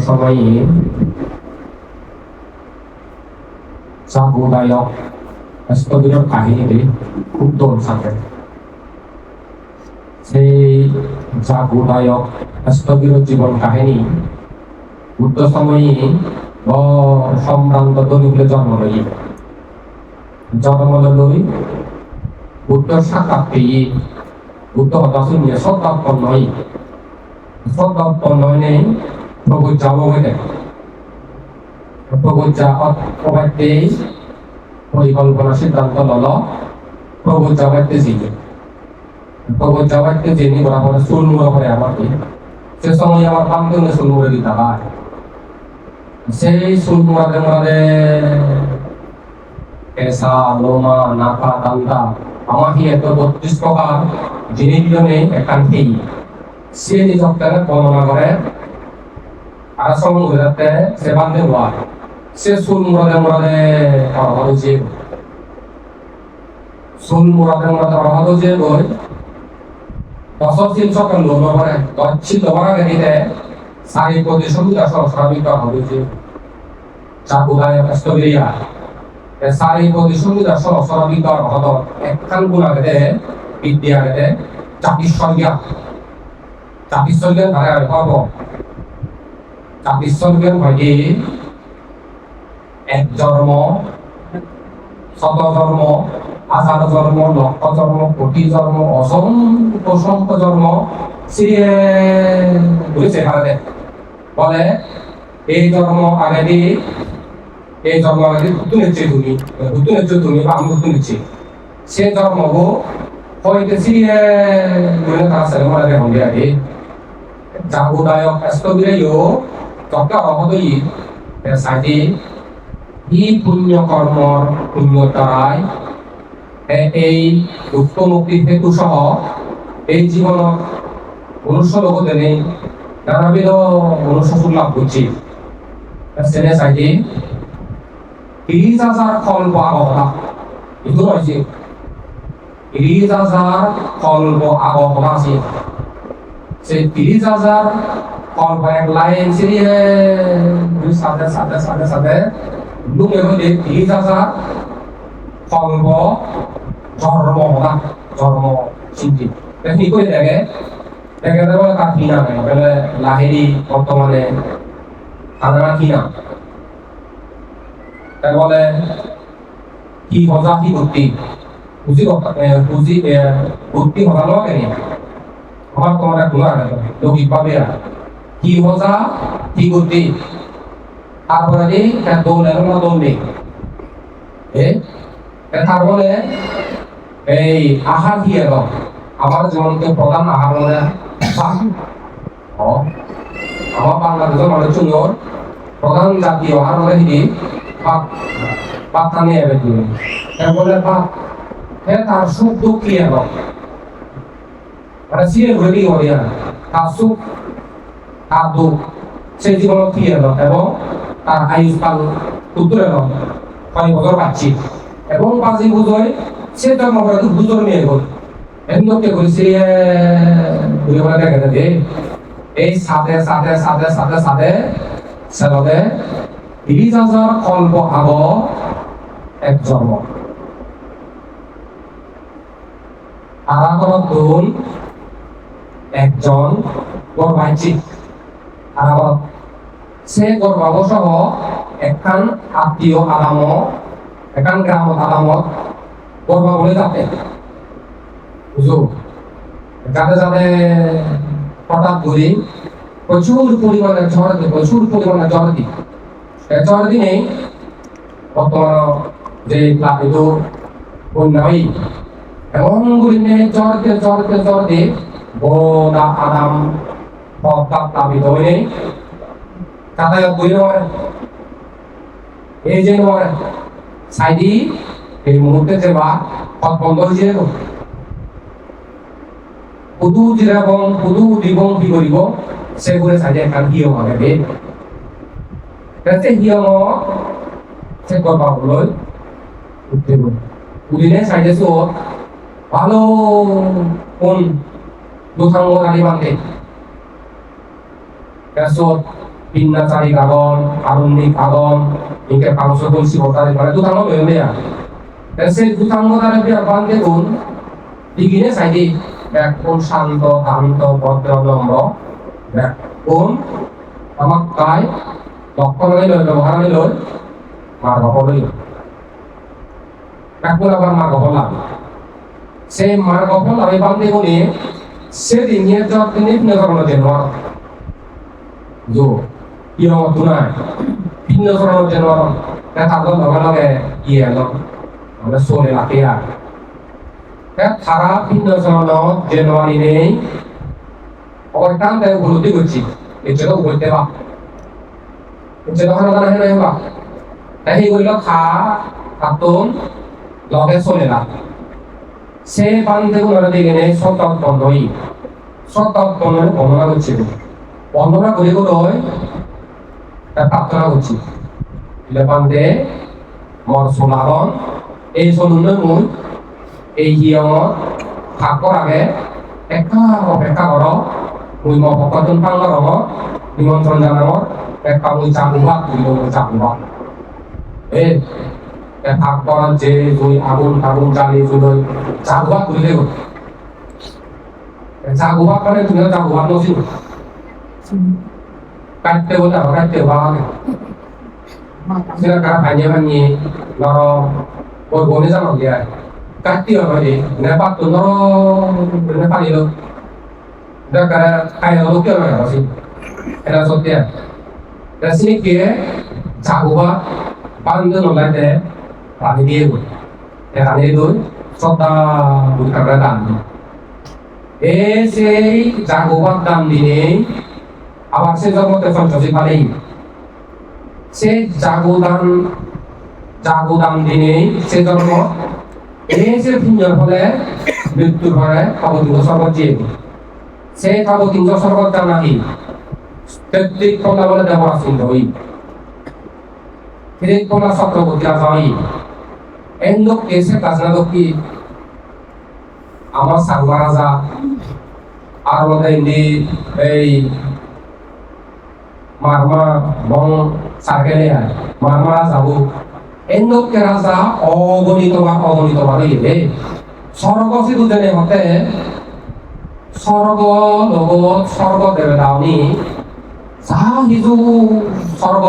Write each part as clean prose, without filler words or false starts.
সময়ে চাকুদায়ক স্থবিরের কাহিনীতে খুব দোল থাকে। সেই চাকুদায়ক স্থবিরের জীবন কাহিনী বুদ্ধ সময়ে সম্ভ্রান্ত দলিলে জন্ম লই বুদ্ধ সাক্ষাৎ পেয়ে বুদ্ধ হতাশন নিয়ে সদ্দাপন নয় নেই প্রবজ্জা বলে প্রবজ্জা অবাধ্যেই পরিকল্পনা সিদ্ধান্ত লল প্রবজ্জা বাধ্যে ছিল প্রবজ্জা বাধ্যে জেনে বরাবর চুল মুড়ো করে আমাকে সে সময় আমার বান্ধবনে চুল মুড়ে দিতে হয়। সেই চুল মুড়াতে পেশা লোমা নাকা দান্দা আমাকে এত 32 প্রকার জিনিস নেই একান খেয়ে সে নিজক বর্ণনা করে আর সমুদ্রতে সে বান্ধে হওয়া সে চুল মুড়াতে হচ্ছে চুল মুড়াতে হচ্ছে বই দশশীল সকল লোন করে দশশীল লোমারা গেলে সারি প্রতিশোধিতা সহস্রাবিক হচ্ছে চাকুদায় স্থবিরিয়া সারি প্রতিশোধিতা সহস্রাবিক হত একখান গুণা গেলে বিদ্যা গেলে চাপিশ্বর জ্ঞান ধারা হব চাপিশ্বর জ্ঞান হয় এক জন্ম শত জন্ম হাজার জন্ম লক্ষ জন্ম কোটি জন্ম অসংখ্য জন্ম বুঝেছে বলে এই জন্ম আগে ভুতু নিচ্ছে তুমি বা আমি ভুতু নিচ্ছি সে জন্ম হইতে সিরিয়ে তারা ছেলে মনে হলে আগে জাগুদায়ক স্থবিরেও তকা অহদই সাইডে ই পুণ্য কর্মর পুণ্যতায় এই দুঃখ মুক্তির হেতু সহ এই জীবন মনুষ্য লোকতে নেই নানাবিধ মনুষ্য লাভ করছি সেনে সাইডে 30,000 কল্প আগমনা itu হয়েছে 30,000 কল্প আগমনা আছে সেই 30,000 কল্প এক লাইন সিরিয়ে সাথে লুকে হইলে 30,000 কল্প ধর্ম চিন্তি দেখি কই দেখে বলে তার কিনা নাই বলে লাহেরি বর্তমানে আদানা কিনা তাই বলে কি হজা কি ভক্তি বুঝি ভক্তি হজা লোক কেন আমার তোমার গুণা লৌকিক পাবে কি হজা কি ভক্তি তারপরে যে দৌড়ে দৌড়ে তারপরে এই আহার কি এলো আমার জীবনকে প্রধান আহার হলে আমার বাংলাদেশের মানুষগুলোর প্রধান জাতীয় আহার হলে কি ভাত নিয়ে যাবে তুমি বলে ভাত তার সুখ দুঃখ কি এলো মানে সিরিয়াল হয়ে গিয়ে হরিয়া তার সুখ তার দুঃখ সেই জীবন কি এলো এবং তার আয়ুষ্কাল উত্তর এলো 5 বছর পাচ্ছি এবং 5 বছর সে জন্ম করে 2 বছর নিয়ে গেল এমনকে করেছে দেখে দে এই সাথে সেলতে 30,000 কল্প আগ এক জন্ম আরাগত দোল একজন গর্বাইচিক আরাগত সে গর্বাব সহ একখান আত্মীয় আলামত একখান গ্রামত আলামত গর্বা বলে যাতে বুঝো যাতে হঠাৎ করে প্রচুর পরিমাণে ঝড় দিনে বর্তমান যে প্লাবিত বন্যা হয় এমন গুলিনে ঝড় দিয়ে বোনা আরাম প্লাবিত হয়ে যাতায়াত বই নয় এই যে নয় সাইডি এই মুহূর্তে যে বা পথ বন্ধ হয়েছে পুদু দিবং কি করিব সেগুলো সাইডে একটা হিয়ম হবে হিয়ম সে করবাবলৈ উঠিব উঠিলে সাইডে চোর ভালো কোন দুথাঙ্গ গাড়ি বান্ধে চোর পিন্নাচারি কাগন আরণ্যিক আগম ইনকে পাংশ বলছি বতারে মানে দুটাঙ্গ লয়ে দেয়া সেই দুটাঙ্গ দ্বারা বিয়ার বান দেখুন দিগিনে সাইডে এক কোন শান্ত শান্ত ভদ্র নম্র এক কোন আমাক কায় লক্ষণ লই ব্যবহার লই মার বাপ লই এক কোন আবার মার বাপ লাগে সেই মার বাপ লাগে বান দেখুনে সেদিন নিয়ে যত দিনে নজর দেন जो iyo tunai pinno sono jeno ta ta do lo ge ye lo ame sole la ke ya ta thara pinno sono january ne और टाइम दे गुरुदी गुच्ची ये चलो बोलते बा ये चलो हर गाना है नहीं बा नहीं कोई लोग खा तातुम लगे सोले ला से बांधे को नरदे गने सोतात बंधोई सोतात बंधोई बंधना गुच्ची বর্ণনা করে গলয় তা প্রার্থনা করছি লেপান্তে মর সোলাবন এই সলুনে মুই এই হিয়ম থাকর আগে একা অপেক্ষা কর মুই ম ভকতন পাঙ্গ রম নিমন্ত্রণ জানাম একটা মুই চাগুবা তুইল চাগুবা এ থাক করার যে তুই আগুন আগুন জ্বালিয়ে তুই চাগুবা তুইলে গো চাগুবা মানে তুমিও চাগুবা নছিল কাটতে বলে কাটতে বাগে সেটা কারা ভাইয়ে ভাঙিয়ে নর ওই বনে জানো দিয়া কাটতে হবে নেপাল তো নর নেপালি লোক কারা খাই হলো কেউ নয় আসি এটা সত্যি রাসিনি কে চাগুবা বান্ধে নলাইতে পানি দিয়ে গো এখানে দুই শ্রদ্ধা বুঝার দান এ সেই চাগুবার দাম দিনে আবার সে জগতে সঞ্চয় পারেই সে জাগুদান দিনে সে জন্ম এই যে পুণ্যের ফলে মৃত্যুর পরে কাবতিঙ্গ স্বর্গত যে সে কাবতিঙ্গ স্বর্গত জানাহি তেত্রিক কলা বলে দেবরা সিন্ধ হই তিরিক কলা চক্রবর্তী রাজা হই এন্দক কেসে কাজনা দক্ষি আমার সাংবা রাজা আর মধ্যে এই মারমা বং সার্কেলে মারমা যাবো এন্দক কে রাজা অগণিত ইয়ে স্বর্গ সিধু জেনে হতে স্বর্গ লগত স্বর্গ দেবে দাওনি যা হিজু স্বর্গ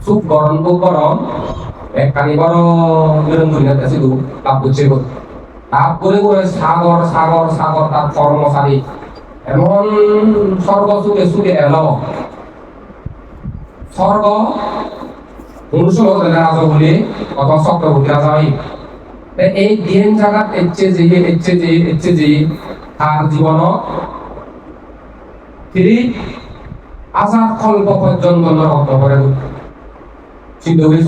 সুখ গরম বুক গরম এক কানি বড় নিরঞ্জনীয় সিধু তাপ বুঝছে গো তাপ করে করে সাগর সাগর সাগর তার কর্মচারী এমন স্বর্গ সুখে সুখে এলো স্বর্গ মনুষ্য লোক রাজা বলে কত চক্রবর্তী রাজা হয় এই দিন জায়গা এচ্ছে যে তার জীবন তিনি আজাদ কল্প পর্যন্ত নরক করে চিন্তা করিস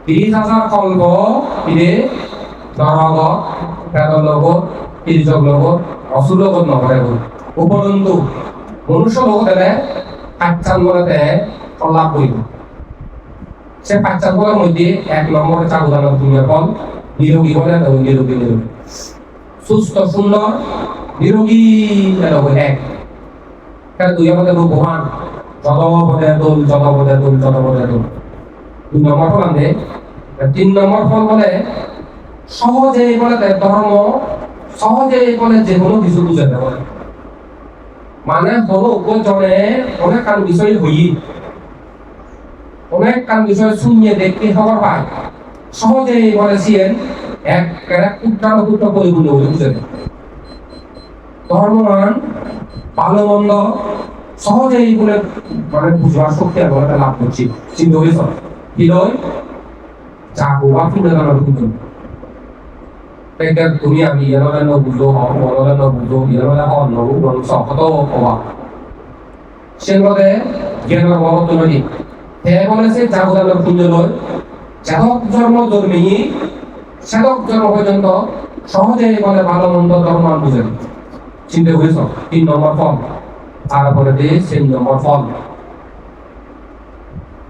30,000 কল্প ফিরে নরক প্রেতলোক তির্যক অসুর লোক নকরে উপরন্তু মনুষ্য লোক দেবে পাঁচান বলে লাভ করিব সে পাঁচান বলার মধ্যে 1 নম্বরে চাগুদানোর দুনিয়া ফল নিরোগী বলে নিরোগী সুস্থ সুন্দর নিরোগী এক তার দুই আমাদের রূপবান জলপদে দোল 2 নম্বর ফল আনবে 3 নম্বর ফল বলে সহজে বলে ধর্ম সহজে বলে যে কোনো কিছু বুঝাতে পারে মানে হলো উপজনে অনেক কান বিষয় হই অনেক কান বিষয় শুনিয়ে দেখতে খবর পায় সহজে বলেছিলেন এক কুট্টা পরিপূর্ণ বুঝে ধর্মমান ভালো মন্দ সহজেই বলে মানে বুঝবার শক্তি আমরা লাভ করছি চিন্তা করেছ কি লয় চাকু বা ফুলে জানার কিন্তু তুমি আমি ইয়ানো বুঝো মনোদান বুঝো ইয়ানো অন্য সহত হওয়া সেগুলোতে জ্ঞানের অভাব নদী হে বলেছে জাগুদানোর পুণ্য লয় যাদক জন্ম জন্মি সাধক জন্ম পর্যন্ত সহজে বলে ভালো মন্দ ধর্ম বুঝেন চিন্তা করেছ 3 নম্বর ফল তারপরে 3 নম্বর ফল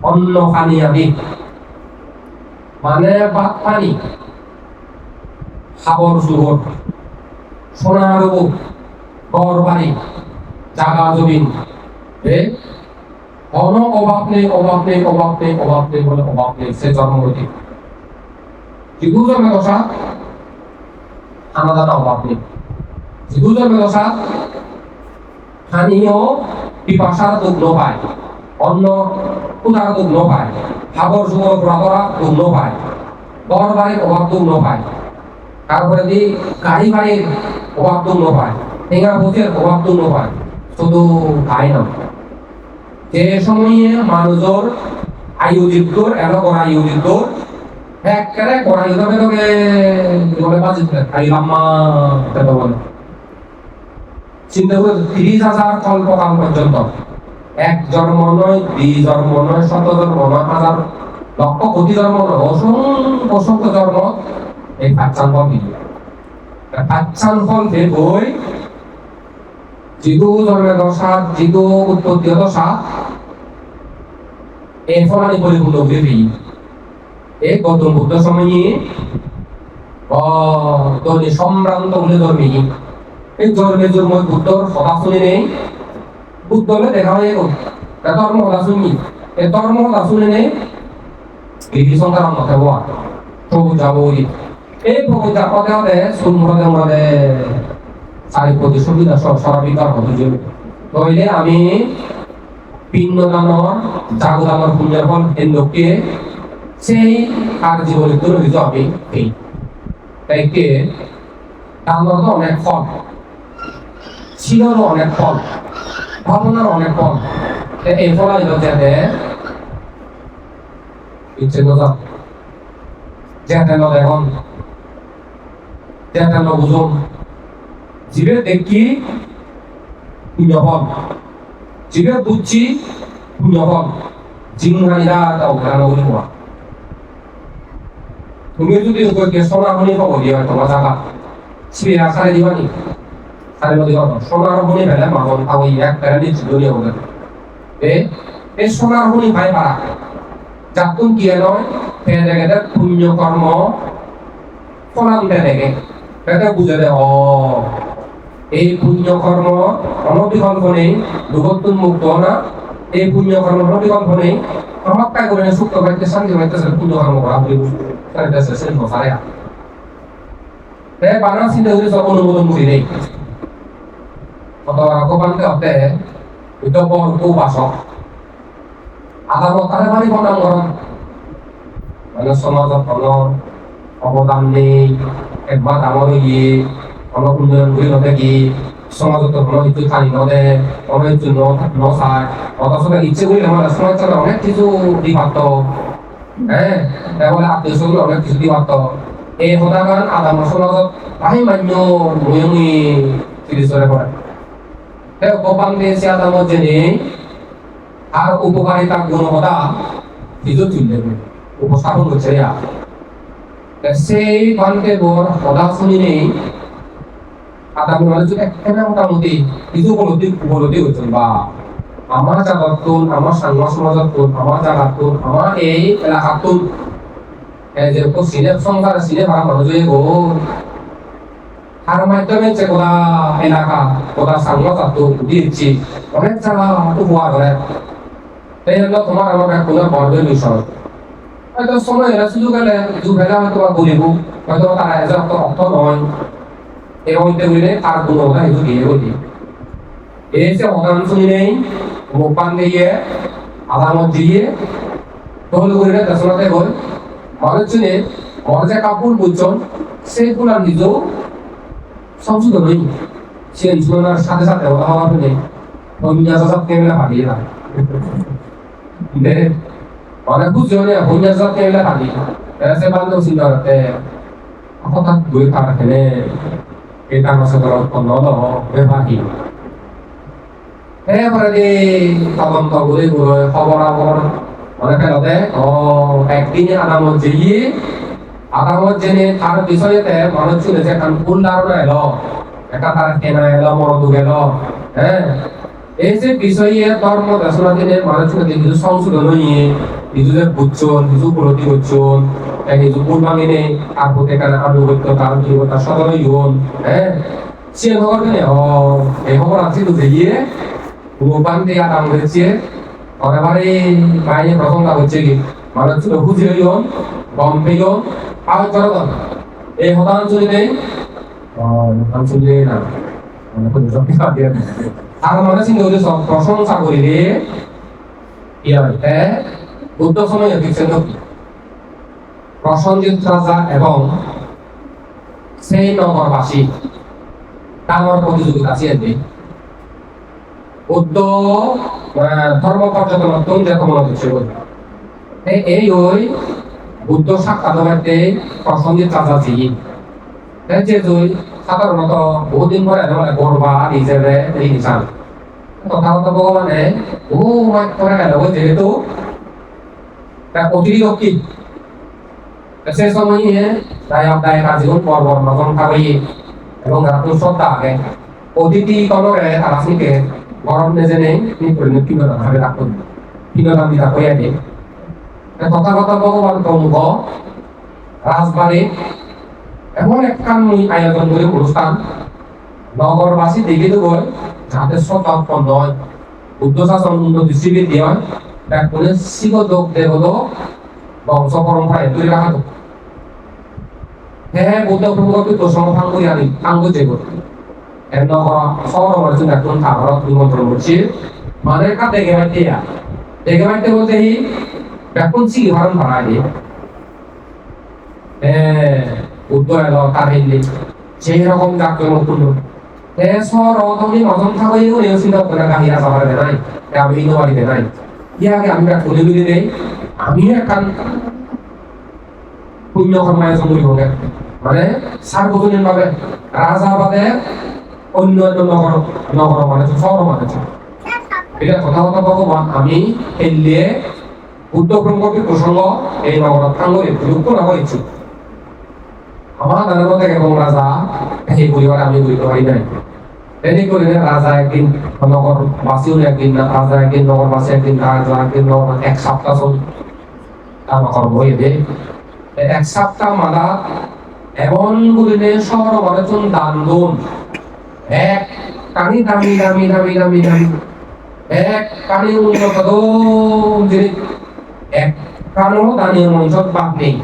অন্ন পানি আদি মানে ভাত পানি খাবার সুগর সোনার গড় বাড়ি জাগা জমিন কোনো অভাব নেই, অভাব নেই, অভাব নেই, অভাব নেই বলে অভাব নেই, সে জন্মগতি। জীবু জন্মে দশা খানা অভাব নেই। জীবু জন্মে দশা স্থানীয় পিপাসার দুগ্ধ পায়, অন্য ক্ষুধার দুগ্ধ পায়, খাবার সুগর ঘোরাঘোরা দুগ্ধ পায়, ঘর বাড়ির অভাব দুগ্ধ পায়, তারপরে দি গাড়ি বাড়ির অভাব দুগ্ধ পায়, ঠেঙ্গা ভোজের অভাব দুগ্ধ পায়, শুধু তাই না, যে সময়ে মানুষের আয়ুযুক্তর এলো করা আয়ুযুক্তর একেবারে করা ইউদাবে তোকে বলে বাজি খাই লাম্মা এটা বলে চিন্তা করে 30,000 কল্পকাল পর্যন্ত, এক জন্ম নয়, 2 জন্ম নয়, 100 জন্ম নয়, 1000 লক্ষ কোটি জন্ম নয়, অসংখ্য অসংখ্য জন্ম এই পাঁচান ফল মিলে পাঁচান ফল বই জিগু জন্মের দশা, জিগু উৎপত্তি দশা এই ফলানি পরিপূর্ণ দেবী এই গৌতম বুদ্ধ সময়ে তনি সম্ভ্রান্ত বলে ধর্মী এই ধর্মে জন্ম বুদ্ধর কথা শুনে নেই, বুদ্ধ হলে দেখা হয়ে গেল ধর্ম কথা শুনি, এই ধর্ম কথা শুনে নেই বিধি সংখ্যার মতে হওয়া সবুজ যাবো এই প্রকৃতি পদে হলে সুন্দরে মনে চারি প্রতি সুবিধা সব সরাবিকার হতে যাবে। তইলে আমি পিণ্ডদানর জাগদানর পুণ্যের ফল এই লোককে সেই আর জীবনে তুলে আমি এই তাই কে দানর অনেক ফল, শিলরও অনেক ফল, ভাবনার অনেক ফল, এই ফলাই যাতে ইচ্ছে নজর যেতে ন দেখুন যেতে ন বুঝুন জীবে দেখি পুণ্যফল, জীবে বুঝছি পুণ্যফল, জিংহানিরা অজ্ঞান বলি হওয়া। তুমি যদি সোনামণি খবর দিয়ে তোমার জায়গা ছিঁড়ে সারে দিবানি সারে বলি সোনারমণি ফেলে মামন খাওয়া এক ফেলে নিচ্ছি দুনিয়া বলে এই সোনারমণি ভাই পারা যাতুন কি নয় ফেলে দেখে পুণ্য কর্ম ফলান দেখে এটা বুঝে দে এই পুণ্য কর্ম অনবিকল্প নেই, দুর্গতুন মুক্ত না, এই পুণ্য কর্ম অনবিকল্প নেই, আমার কাজ করে সুখ পাইতে শান্তি পাইতেছে পুণ্য কর্ম করা বলে বুঝতেছে সেই মশারে বাংলা চিন্তা করে সব অনুমোদন করি নেই অথবা রকমানকে হতে বিতর্ক উপাসক আদালত তারে বাড়ি বনাম করেন মানে সমাজত কোনো অবদান নেই, একবার ডাঙর হইয়ে অলপ উন্নয়ন করে নথাকি সমাজত কোনো কিছু খালি নদে অনেক কিছু নচায় অথচ ইচ্ছে করলে আমাদের সমাজ চলে অনেক কিছু দি পারত, হ্যাঁ বলে আত্মীয় স্বজন অনেক কিছু দি পারত, এই সদাগান আদাম সমাজত তাই মান্য ময়ঙি তিরিশরে পড়ে গোপান দিয়েছে আদামত জেনে আর উপকারিতা গুণবতা কিছু তুললে উপস্থাপন করছে সেই পানকে বর কথা শুনি নেই আদাম একটা মোটামুটি কিছু উপলব্ধি হচ্ছে বা আমার জায়গাতুন, আমার সাংমা সমাজতুন, আমার জায়গাতুন, আমার এই এলাকাতুন যেরকম সিনে সংসার সিনে ভাড়া মানুষ গো আর মাধ্যমে যে কোথা এলাকা কোথা সাংমা জাতুন দিচ্ছি অনেক জায়গা উপহার করে এই হলো তোমার আমার এক কোনো বড়দের বিষয়। হয়তো সময় এরা সুযোগ এলে যুগেলা হয়তো বা বলিব হয়তো তারা এজন অর্থ নয় এই হইতে হইলে তার কোনো কথা কিছু দিয়ে বলি এই যে অগান শুনি নেই গোপান দিয়ে আদামত দিয়ে তহল করে দেশনাতে গই ঘরের জন্য ঘর যে কাপড় বুঝছেন সেইগুলো নিজেও সংশোধন নেই সে জীবনের সাথে সাথে হওয়া নেই অন্য সব কেমন ভাবিয়ে না অনেক বুঝছো না অন্য সব কেমন ভাবি এসে বান্ধব চিন্তা করতে হঠাৎ বই খারাপ খেলে এটা মাসের উৎপন্ন হলো ব্যবহারী এবারে যে তদন্ত করে খবর অনেকে লতে একদিনে আদামত যেয়ে আদামত জেনে তার বিষয়েতে মানুষ শুনেছে কারণ কোন ধারণা এলো একটা তার কেনা এলো মরদু গেল, হ্যাঁ এই যে বিষয়ে ধর্ম দেশনা দিনে মানুষ শুনে কিছু সংশোধন হইয়ে কিছু যে বুঝছন কিছু উপলব্ধি করছন কিছু কোন ভাঙিনে আর প্রতি কারণে আনুগত্য তার কি তার সদয় হন, হ্যাঁ সে খবর কেনে এই খবর আছে তো যেয়ে গোপান দিয়ে আদাম হয়েছে এবারে বাইরে প্রথমটা হচ্ছে কি মানে ছিল হুজিয়ন গম্ভীর আর জনগণ এই হতাঞ্চলে হতাঞ্চলে না আর মনে ছিল যে সব প্রশংসা করিলে কি হয় বুদ্ধ সময় দেখছেন প্রসঞ্জিত রাজা এবং সেই নগরবাসী ডাঙর প্রতিযোগিতা আছে বুদ্ধ ধর্ম পর্যটন অত্যন্ত রকম হচ্ছে এই ওই বুদ্ধ সাক্ষাৎ হইতে প্রসঞ্জিত রাজা জি যে দুই সাধারণত বহুদিন পরে গড়বা হিসেবে এই নিশান কথা কথা ভগবানে ও মাইক করে গেল যেহেতু অতিরিক্ত সে সময় তাই আপনার জীবন পর্ব নজন খাবাই এবং রাতুর শ্রদ্ধা আগে অতিথি কলরে তারাসিকে গরম নেজে নেই কিভাবে ভাবে রাখুন কিভাবে আমি রাখই আগে কথা কথা ভগবান প্রমুখ রাজবাড়ি এমন একখান আয়োজন করে অনুষ্ঠান নগরবাসী দেখে দেবো যাতে শ্রদ্ধা উৎপন্ন হয় বুদ্ধ শাসন দৃষ্টিবৃদ্ধি হয় এক বলে শিবদোক দেবদোক বংশ পরম্পরায় তৈরি রাখা তো হ্যাঁ বুদ্ধ প্রমুখকে তো সমাধান করি আমি আঙ্গ যেগুলো এর নগর শহর মানুষ এখন খাবার নিমন্ত্রণ করছি মানে কা দেখে মাইতে বলতে হি এখন সি ভারণ ভাড়া দিয়ে বুদ্ধ এলো তার হিন্দি সেই রকম জাকজমকপূর্ণ শহর অতদিন অজন থাকাইও চিন্তা করে গাহিরা যাবার নাই আমি ইনো বাড়িতে নাই ইয়াকে আমি খুলে বুঝে নেই আমিও একখান পুণ্য কর্মায় জমুরি হোক মানে সার্বজনীন ভাবে রাজা বাদে অন্য নগর নগর মানে শহর মানে এটা কথা কথা ভগবান আমি এলিয়ে বুদ্ধ প্রমুখের প্রসঙ্গ এই নগর থাঙ্গরে যুক্ত না হয়েছি আমার দাদার মধ্যে এবং রাজা এই পরিবার আমি বুঝতে পারি নাই এদিক করে রাজা একদিন নগরবাসীও একদিন না রাজা একদিন নগরবাসী একদিন রাজা একদিন নগর এক সপ্তাহ চল তার নগর বই দে এক সপ্তাহ মাদা এমন বলিলে শহর মানুষজন দান দোন এক কানি দামি দামি দামি দামি দামি এক কানি উন্নত জিনিস এক কানো দানি মঞ্চত বাদ নেই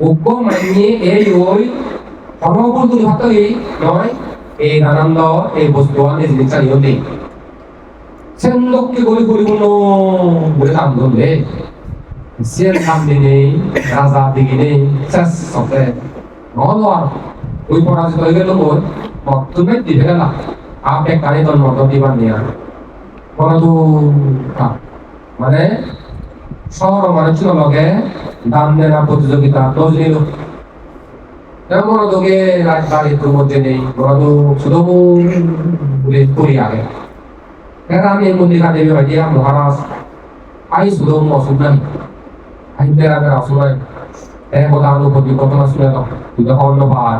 উগ্র মানিয়ে এই ওই অনবরত হতই নয় এই আনন্দ এই বস্তু এই জিনিসটা নিয়তে সেন লোককে গলি গলি কোনো বলে দাম ধরলে সিয়ের সামনে নেই রাজা দিকে নেই শেষ সফে নহলো আর ওই পরাজিত হয়ে গেল ওর মক্তমে দিবে না আপনি কানে তোর মত দিবার নিয়ে পরন্তু মানে শহর মানুষের লগে দাম দেনা প্রতিযোগিতা দোষ নিল এমন তোকে রাজবাড়ির মধ্যে নেই বড় শুধু করি আগে আমি এর মধ্যে কাজে ভাইয়া মহারাজ আই শুধু অসুখ নাই আই বেড়াবে অসুখ নাই কথা অনুভূতি ঘটনা শুনে তুই অন্য পার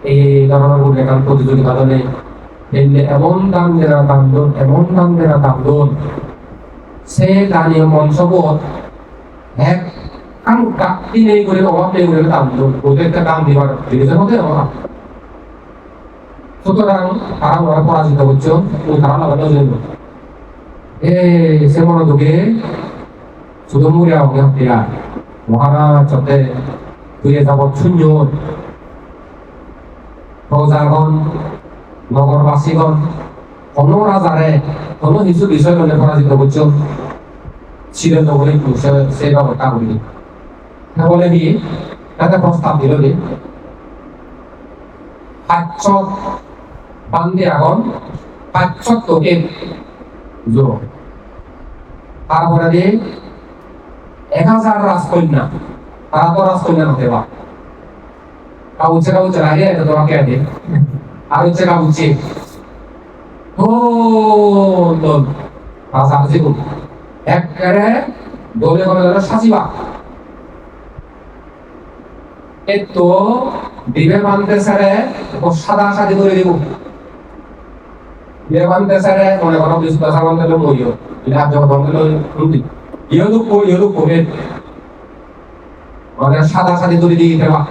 এই ধরনের এখান প্রতিযোগিতা দলে এমন দাম দেনা দাম দোন এমন দাম দেনা দাম দোন সে দানীয় মঞ্চবোধ এক কাম কাটি নেই করে অভাব নেই করে দাম দোন ওদেরকে দাম দিবার জিনিসের মধ্যে অভাব সুতরাং তারা ওরা পরাজিত হচ্ছে ওই তারা লাগানো জন্য সে মনোযোগে শুধু মুড়ে আমাকে মহারাজ চতে তুই যাবৎ শূন্য প্রজাগণ নগরবাসীগণ কোনো রাজারে কোনো কিছু বিষয় হলে পরাজিত করছো ছিলেন বলে সেই ব্যাপারটা বলি বলে কি তাতে প্রস্তাব দিল যে 500 বান্ধে আগুন 500 তোকে জোর তারপরে দিয়ে 1000 রাজকন্যা তারা তো রাজকন্যা হতে পারে কাউচে লাগে এটা তোমাকে আগে আর হচ্ছে কাউচে ও দল রাজা জীবন একবারে দলে করে সাজিবা তো দিবে মানতে সারে সাদা সাজি করে দিব দিবে মানতে সারে মনে করো বিশ মানতে লোক মরিও লাভ যখন মানতে লোক ইয়েলো করে মানে সাদা সাজি করে দিয়ে দেবা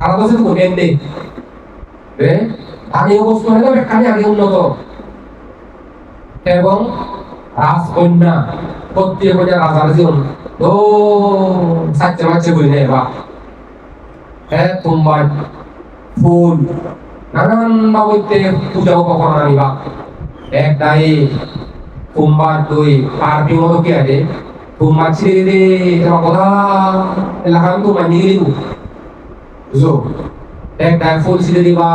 আর তো শুধু এন্ডে স্থানীয় বস্তু হলে ব্যাখ্যানি আগে উন্নত এবং রাজকন্যা প্রত্যেক কন্যা রাজার জীবন তো সাচ্চে মাচ্ছে বই নেই বা হ্যাঁ তোমার ফুল নানান বাবুতে পূজা উপকরণ আনিবা এক দায়ে তোমার তুই পারফিউম হলো কি আছে তোমার ছেড়ে দে তোমার কথা এলাকান তোমার নিয়ে দিব বুঝো এক দায়ে ফুল ছিঁড়ে দিবা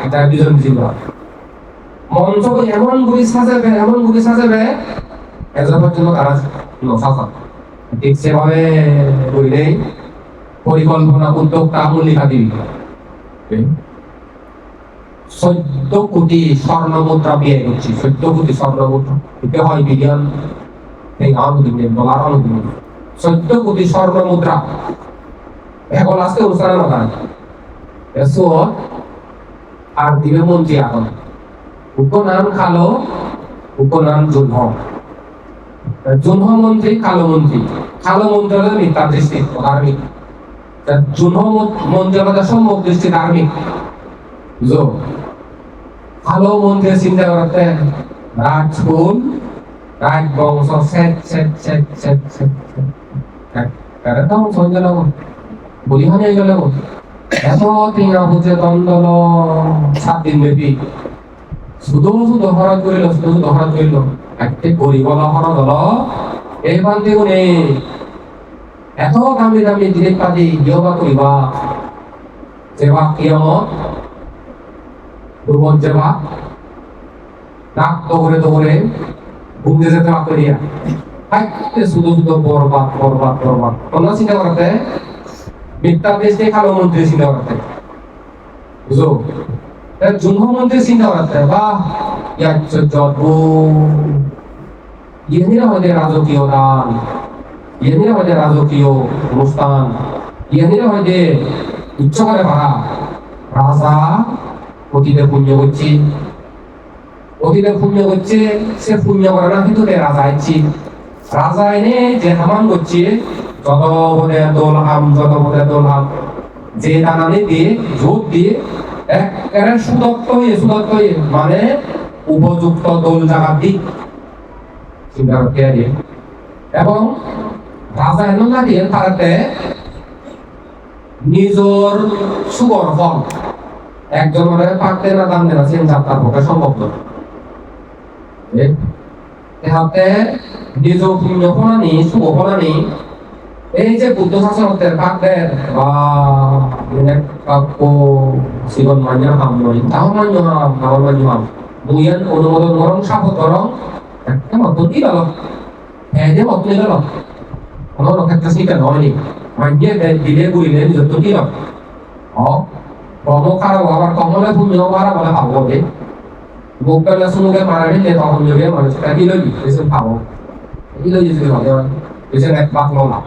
একটা বিজন দিবা মঞ্চ এমন গুলি সাজাবে এজনের জন্য তারা নসাজা ঠিক সেভাবে বইলেই পরিকল্পনা উদ্যোক্তা মূল্যিকা দিবি 14 কোটি স্বর্ণ মুদ্রা ব্যয় করছি 14 কোটি স্বর্ণ মুদ্রা এটা হয় বিলিয়ন এই অনুদিনে ডলার অনুদিনে 14 কোটি স্বর্ণ মুদ্রা এখন আজকে অনুষ্ঠানের কথা এসো আর দিবে মন্ত্রী এখন উপনাম খালো উপনাম জুনহ জুনহ মন্ত্রী কালো মন্ত্রী হলো মিথ্যা দৃষ্টি ধার্মিক জুনহ মন্ত্রী হলো সম্মুখ দৃষ্টি ধার্মিক বুঝো কালো মন্ত্রী চিন্তা করতে রাজকুল রাজবংশ ধ্বংস হয়ে গেল বলি হয়ে গেল এত তিনা বুঝে দ্বন্দ্ব 7 দিন ব্যাপী শুধু হরত করিল একটা গরিব হরত হলো এই পান্তি গুণে এত দামি দামি জিনিস পাতি ইয়োগা করিবা যেবা কিয়মত দুর্বল যেবা নাক দৌড়ে ঘুমতে যেতে করিয়া শুধু বরবাদ তোমরা চিন্তা করতে মিথ্যা দেশ দিয়ে কালো মন্ত্রী চিন্তা করতে বুঝো জুনহ মন্ত্রী চিন্তা করতে বা ইয়েনিরা হয়তো রাজকীয় দান ইয়েনিরা হয়তো রাজকীয় অনুষ্ঠান ইয়েনিরা হয়তো উচ্চ করে ভাড়া রাজা অতীতে পুণ্য করছে সে পুণ্য করে না কিন্তু রাজা আইছি রাজা এনে যে হামান করছে যত বলে দোলহাম যে দানানি দিয়ে জোর দিয়ে একেবারে সুদত্ত হয়ে মানে উপযুক্ত দোল জায়গা দিক চিন্তা করতে আছে এবং রাজা এমন লাগে তারাতে নিজের সুগর ফল একজনের পাকতে না দাম দেনা চিন্তা তার পক্ষে সম্ভব নয় হাতে নিজ পুণ্য ফলানি শুভ ফলানি এই যে বুদ্ধ শাসনের পাকদের বা কাব্য জীবন মান্য হাম নয় তাও মান্য হাম দুইয়ান অনুমোদন করং সাপত করং একটা মত কি গেল হ্যাঁ যে মত নিয়ে গেল কোনো ক্ষেত্রে শিখে নয়নি মান্য দিলে গুলিলে নিজের তো কি গেল খারাপ আবার কমলে পুণ্য খারাপ বলে ভাবো হবে গোপালের সঙ্গে মারা দিলে তখন যদি মানুষটা কি লই এসে ভাবো কি লই যদি হবে এসে এক বাক না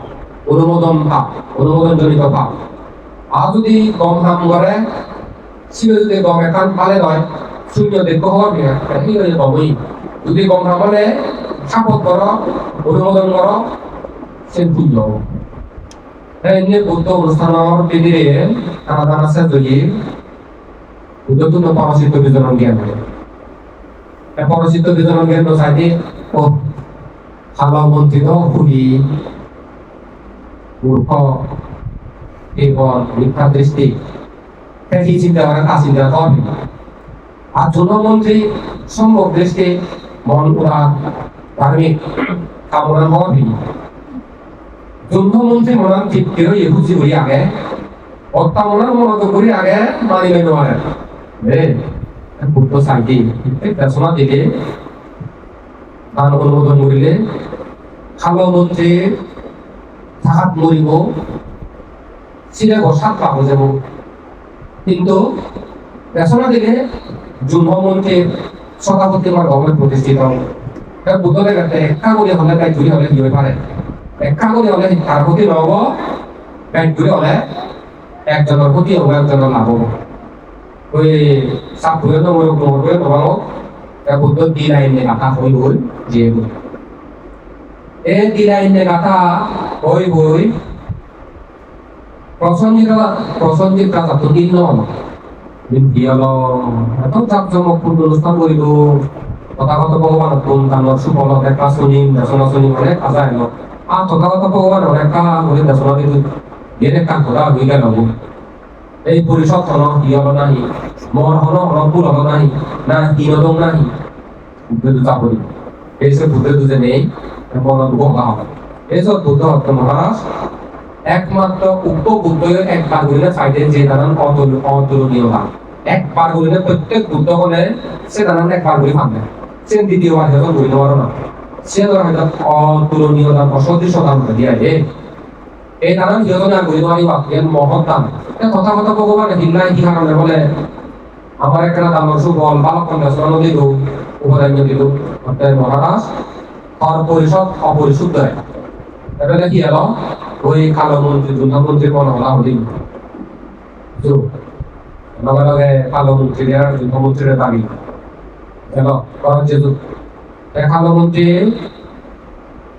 অনুমোদন জনিত ভাব আর যদি গম হাম করে ছিল যদি গম একান পালে নয় শূন্য দেখো হবে কি লই গমই যদি গম হামলে সাপোর্ট করো অনুমোদন করো সে ভুল যাবো এনে বুদ্ধ অনুষ্ঠানের বিধিরে আলাদা আছে যদি বুদ্ধ পরচিত বিতরণ জ্ঞান পরচিত বিতরণ জ্ঞান চাইতে ও ভালো মন্ত্রিত খুলি মূর্খ কেবল মিথ্যা দৃষ্টি কি চিন্তা করে তা চিন্তা করবে আর জনমন্ত্রী সম্ভব দৃষ্টি মন উদার ধার্মিক কামনা হবে যুদ্ধমন্ত্রী মনান ঠিককেও বুঝি বলি আগে অত্যা মনার মনত করি আগে মানি লইতে পারে বুদ্ধ শান্তি পেছনা দিলে দান অনুমোদন করিলে খালো মন্ত্রী থাকাত মরিব সিলে বসাত পাবো যাব কিন্তু পেছনা দিলে যুদ্ধমন্ত্রীর সভাপতি আমার গভর্নমেন্ট প্রতিষ্ঠিত বুদ্ধ দেখাতে একা করে হলে তাই চুরি হলে কি হয়ে পারে একা করে হলে তার প্রতি লব ব্যাংক করে হলে একজনের প্রতি হবো একজনের লাভ হবো ওই সাপ হয়ে নবো হয়ে নবাও বুদ্ধ দিন আইনে গাথা হই বই যে বই এই দিন আইনে গাথা হই বই প্রসঞ্জিত রাজা তো দিন নয় কি হলো এত জাকজমকপূর্ণ অনুষ্ঠান করিল তথাগত ভগবান কোন দানোর সুফল দেখা শুনি দেশনা শুনি অনেক আশা এলো আর তথাগত ভগবান অনেক করে দেশনা দিল এর কান করা হয়ে গেল এই পরিষদ হল কি হলো নাহি মর হল রপুর হলো নাহি না হীনদম নাহি বুদ্ধে দুটা করি এই সব বুদ্ধে দুজে নেই মন দুঃখ হবে এইসব বুদ্ধ ভক্ত মহারাজ একমাত্র উক্ত বুদ্ধ একবার বললে সাইডে যে দানান অতুলনীয় ভাব একবার বললে প্রত্যেক বুদ্ধ হলে সে দানান একবার বলে ভাববে সে দ্বিতীয়বার যখন বলতে পারো না সে ধর হয়তো অতুলনীয় দান অসদৃশ দান দিয়ে এই দানান যখন আর বলতে পারি ভাবছেন মহৎ দান তথাগত ভগবান হিল্লাই কি কারণে বলে আমার একটা দানর সুবল বালক কন্যাশ্রম দিল উপদান্য দিল অর্থাৎ মহারাজ তার পরিষদ অপরিশুদ্ধ এটা কি এলো ওই কালো মন্ত্রী যুদ্ধমন্ত্রীর মনে হলা হলি লগে লগে কালো মন্ত্রীর যুদ্ধমন্ত্রীর দাবি এলো করেন যেহেতু কালো মন্ত্রী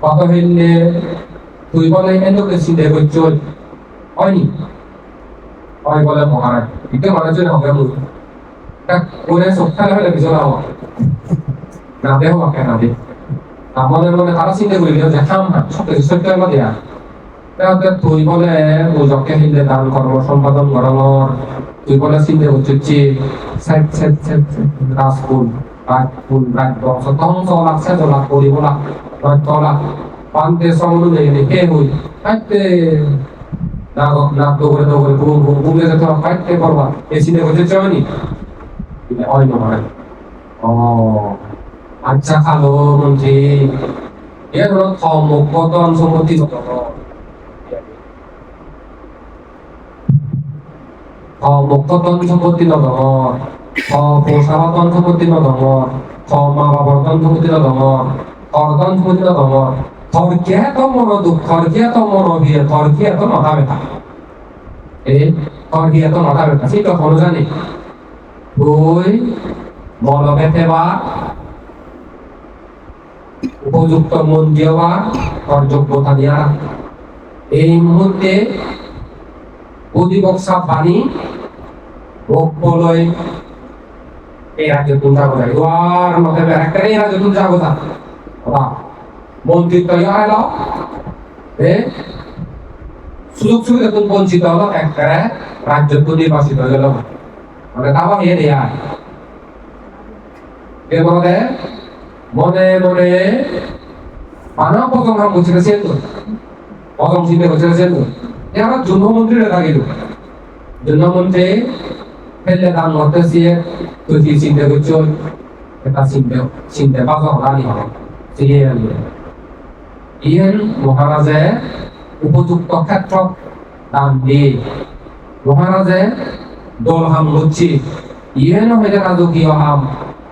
কত হইলে তুই বলে এনকে চিন্তা করছ হয়নি হয় বলে মহারাজ এটা মানুষের হবে মুখ করে সপ্তাহে হলে কিছু না না দেহ কেন দে মনে মনে তারা চিন্তা করি যে খাম না সব কিছু সত্য দেয়া তুই বলে ওজকে হিন্দে দান কর্ম সম্পাদন করানোর তুই বলে চিন্তা করছিস রাজকুল রাজকুল রাজ্য তখন চলাক সে চলাক করি বলা চলাক পান্তে সমুদ্র নেই কে হই খাইতে নাক দৌড়ে দৌড়ে ঘুম ঘুম ঘুমলে যেতে খাইতে করবা এই চিন্তা করছিস হয়নি হয় না ও আচ্ছা খালো মন্ত্রী এর হলো মুখতন সম্পত্তি মুক্ততন সম্পত্তি নদমর পোষাতন সম্পত্তি নদমর মা বাবার তন সম্পত্তি নদমর অর্দন সম্পত্তি নদমর থরকিয়া তো মন দুঃখ থরকিয়া তো মন ভিয়ে থরকিয়া তো মাথা ব্যথা এই থরকিয়া তো মাথা ব্যথা সেই কখনো জানি ওই মল ব্যথে বা উপযুক্ত মন দেওয়া তার যোগ্যতা দেওয়া এই মুহূর্তে অধিবক্সা বাণী বলয় এই রাজ্য তুমি যাবো আর মতে একটা এই রাজ্য তুমি যাবো তা মন্ত্রী তৈরি হলো সুযোগ সুবিধা তুমি বঞ্চিত হলো একটা রাজ্য তুমি নির্বাচিত হয়ে গেল মানে দাবা হয়ে দেয়া এর মধ্যে মনে মনে পানা প্রথম নাম বলছিল সে তো প্রথম চিন্তা করছিল সে তো এবার যুদ্ধমন্ত্রীরা থাকিল যুদ্ধমন্ত্রী ফেললে দান করতেছি তুই কি চিন্তা করছ এটা চিন্তা বাজা হলানি হল ইহেন মহারাজে উপযুক্ত ক্ষেত্র দান দিয়ে মহারাজে দল হাম লচ্ছি ইহেন হইলে রাজকীয় হাম